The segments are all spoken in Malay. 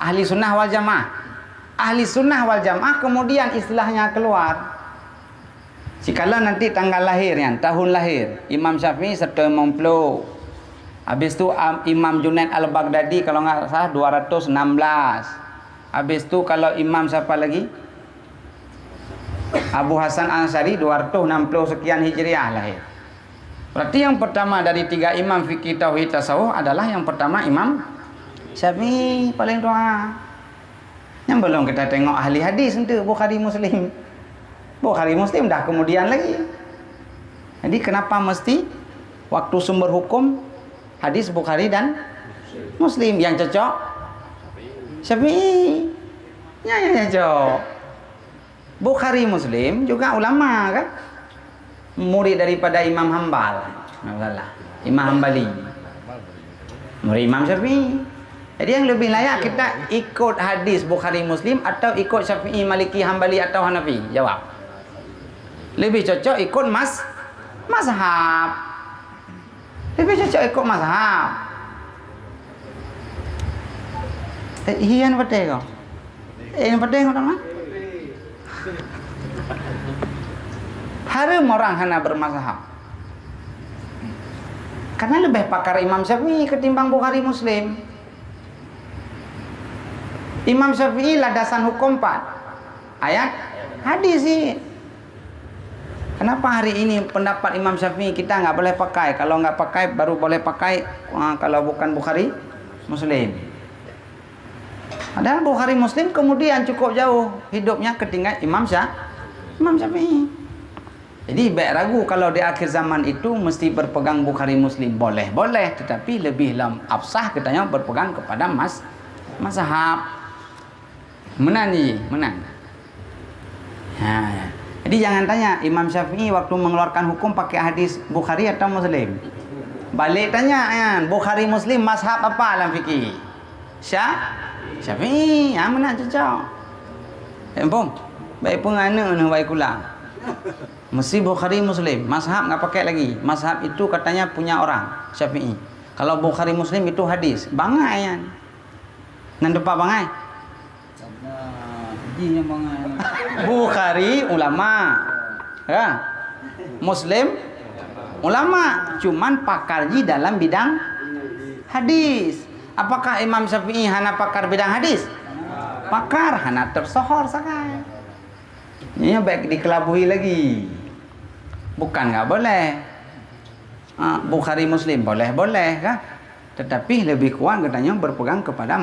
ahli sunnah wal jamaah. Ahli sunnah wal jamaah kemudian istilahnya keluar. Jikalau nanti tanggal lahirnya, tahun lahir Imam Syafi'i 150. Habis tu Imam Junaid Al-Baghdadi kalau nggak salah 216. Habis tu kalau Imam siapa lagi? Abu Hasan Al-Asy'ari 260 sekian Hijriah lahir. Berarti yang pertama dari 3 imam fikih tauhid tasawuf adalah yang pertama Imam Syafi'i paling tua. Yang belum kita tengok ahli hadis itu Bukhari Muslim. Bukhari Muslim dah kemudian lagi. Jadi kenapa mesti waktu sumber hukum hadis Bukhari dan Muslim yang cocok? Syafi'i. Ya cocok. Bukhari Muslim juga ulama kan? Murid daripada Imam Hambal. Imam Hambali. Murid Imam Syafi'i. Jadi yang lebih layak kita ikut hadis Bukhari Muslim atau ikut Syafi'i, Maliki, Hambali atau Hanafi? Jawab. Lebih cocok ikut mazhab. Lebih cocok ikut mazhab. Hian pede kau. Yang pede kau tak? Harum orang hana bermazhab. Karena lebih pakar Imam Syafi'i ketimbang Bukhari Muslim. Imam Syafi'i landasan hukum 4 ayat hadis sih. Kenapa hari ini pendapat Imam Syafi'i kita nggak boleh pakai? Kalau nggak pakai baru boleh pakai kalau bukan Bukhari Muslim. Padahal Bukhari Muslim kemudian cukup jauh hidupnya ketinggalan Imam Syafi'i. Jadi baik ragu kalau di akhir zaman itu mesti berpegang Bukhari Muslim. Boleh, tetapi lebih afsah katanya berpegang kepada mazhab. Menang. Jadi jangan tanya Imam Syafi'i waktu mengeluarkan hukum pakai hadis Bukhari atau Muslim. Balik tanya kan, Bukhari Muslim mazhab apa dalam fikih? Syafi'i. Mana cocok? Empom. Baik pengana ni baik kula. Mesti Bukhari Muslim, mazhab enggak pakai lagi. Mazhab itu katanya punya orang Syafi'i. Kalau Bukhari Muslim itu hadis. Bangai kan. Nan depan bangai. Bukhari ulama, ya. Muslim ulama, cuman pakarji dalam bidang hadis. Apakah Imam Syafi'i hana pakar bidang hadis? Pakar, hana tersohor sakai. Ini baik dikelabui lagi. Bukan nggak boleh. Bukhari Muslim boleh kan? Tetapi lebih kuat katanya berpegang kepada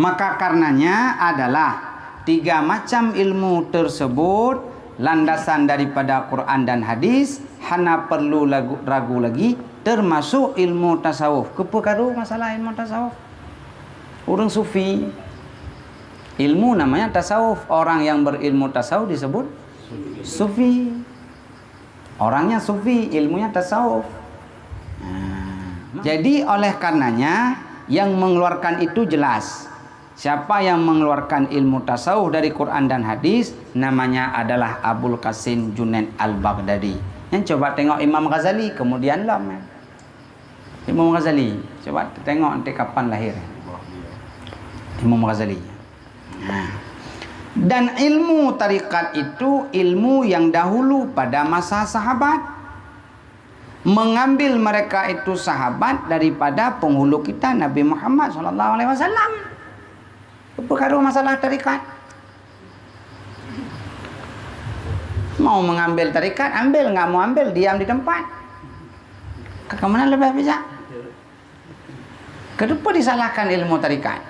maka karenanya adalah 3 macam ilmu tersebut landasan daripada Quran dan hadis, hana perlu ragu lagi, termasuk ilmu tasawuf. Kepekaru masalah ilmu tasawuf. Orang sufi ilmu namanya tasawuf. Orang yang berilmu tasawuf disebut sufi. Orangnya sufi, ilmunya tasawuf. Jadi oleh karenanya yang mengeluarkan itu jelas. Siapa yang mengeluarkan ilmu tasawuf dari Quran dan hadis namanya adalah Abul Qasim Junaid Al-Baghdadi. Yang coba tengok Imam Ghazali kemudian Imam Ghazali. Coba tengok nanti kapan lahir Imam Ghazali. Dan ilmu tarikat itu ilmu yang dahulu pada masa sahabat. Mengambil mereka itu sahabat daripada penghulu kita Nabi Muhammad SAW. Perkara masalah tarikat. Mau mengambil tarikat, ambil. Nggak mau ambil, diam di tempat. Ke mana lebih bijak? Kenapa disalahkan ilmu tarikat?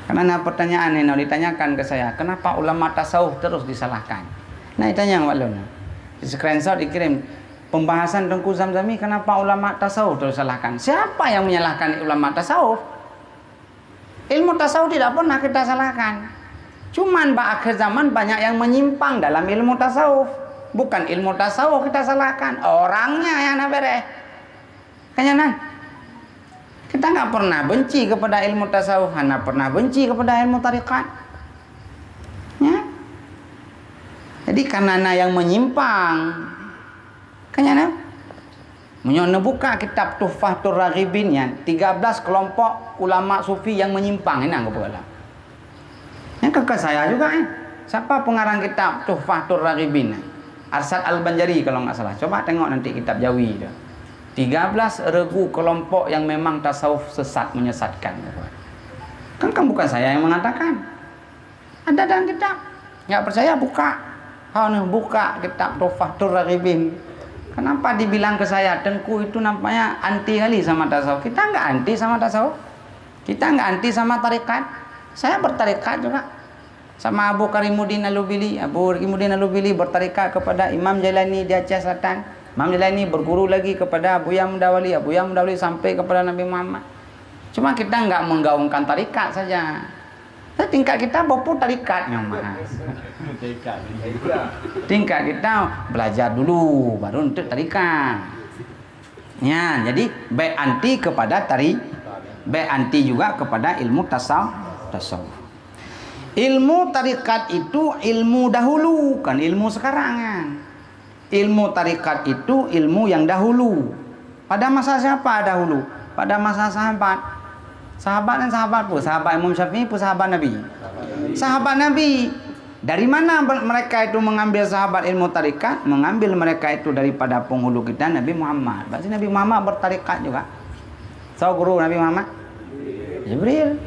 Karena pertanyaan ini ditanyakan ke saya, kenapa ulama tasawuf terus disalahkan? Nah, ditanya Pak Lun. Di screenshot dikirim. Pembahasan Tengku Zamzami, kenapa ulama tasawuf terus disalahkan? Siapa yang menyalahkan ulama tasawuf? Ilmu tasawuf tidak pernah kita salahkan. Cuman akhir zaman banyak yang menyimpang dalam ilmu tasawuf. Bukan ilmu tasawuf kita salahkan, orangnya yang nabereh. Kenyanan. Kita nggak pernah benci kepada ilmu tasawuf, hanya pernah benci kepada ilmu tarikat. Ya. Jadi karena yang menyimpang, kenyanan. Menyono buka kitab Tuhfatul Raghibin yang 13 kelompok ulama sufi yang menyimpang ini anggap pula. Yang ke saya juga Siapa pengarang kitab Tuhfatul Raghibin? Arsad Al-Banjari kalau nggak salah. Coba tengok nanti kitab Jawi itu. 13 regu kelompok yang memang tasawuf sesat menyesatkan. Kan bukan saya yang mengatakan. Ada dalam kitab. Nggak percaya buka. Buka kitab Tuhfatul Raghibin. Kenapa dibilang ke saya, Tengku itu nampaknya anti kali sama tasawuf. Kita nggak anti sama tasawuf. Kita nggak anti sama tarekat. Saya bertarekat juga. Sama Abu Karimuddin Al-Lubili. Abu Karimuddin Al-Lubili bertarekat kepada Imam Jalani di Aceh Selatan. Imam Jalani berguru lagi kepada Abu Yam Mudawali. Abu Yam Mudawali sampai kepada Nabi Muhammad. Cuma kita nggak menggaungkan tarekat saja. Tingkat kita bopor tarikatnya mas. Tingkat kita belajar dulu baru untuk tarikat. Ya, jadi baik anti kepada baik anti juga kepada ilmu tasawuf. Ilmu tarikat itu ilmu dahulu, kan ilmu sekarang kan. Ilmu tarikat itu ilmu yang dahulu. Pada masa siapa dahulu? Pada masa sahabat. Sahabat dan sahabat pun, sahabat Imam Syafi'i pun sahabat Nabi. Sahabat Nabi. Dari mana mereka itu mengambil sahabat ilmu tarikat? Mengambil mereka itu daripada penghulu kita Nabi Muhammad. Berarti Nabi Muhammad bertarikat juga. So guru Nabi Muhammad? Jibril.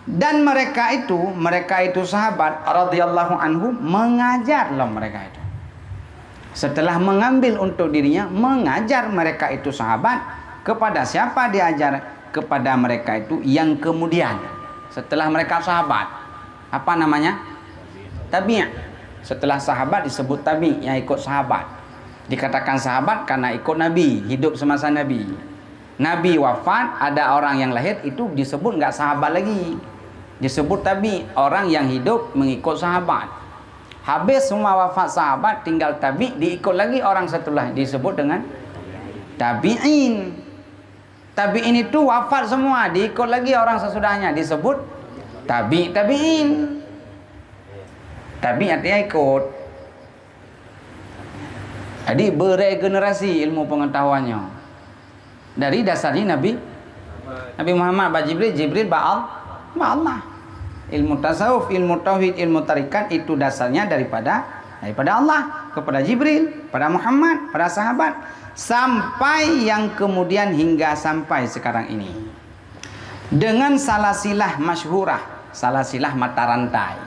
Dan mereka itu sahabat radhiyallahu anhu mengajar loh mereka itu. Setelah mengambil untuk dirinya, mengajar mereka itu sahabat. Kepada siapa diajar? Kepada mereka itu yang kemudian setelah mereka sahabat. Apa namanya? Tabi'. Setelah sahabat disebut tabi', yang ikut sahabat. Dikatakan sahabat karena ikut Nabi, hidup semasa Nabi. Nabi wafat, ada orang yang lahir, itu disebut nggak sahabat lagi. Disebut tabi', orang yang hidup mengikut sahabat. Habis semua wafat sahabat, tinggal tabi', diikut lagi orang setelah, disebut dengan tabi'in. Tabi'in itu wafat semua, diikut lagi orang sesudahnya, disebut tabi'in. Tabi' artinya ikut. Jadi beregenerasi ilmu pengetahuannya. Dari dasarnya Nabi Muhammad ba Jibril ba Allah. Ilmu tasawuf, ilmu tauhid, ilmu tarikat itu dasarnya daripada Allah kepada Jibril, pada Muhammad, pada sahabat. Sampai yang kemudian hingga sampai sekarang ini dengan salasilah masyhurah, salasilah mata rantai.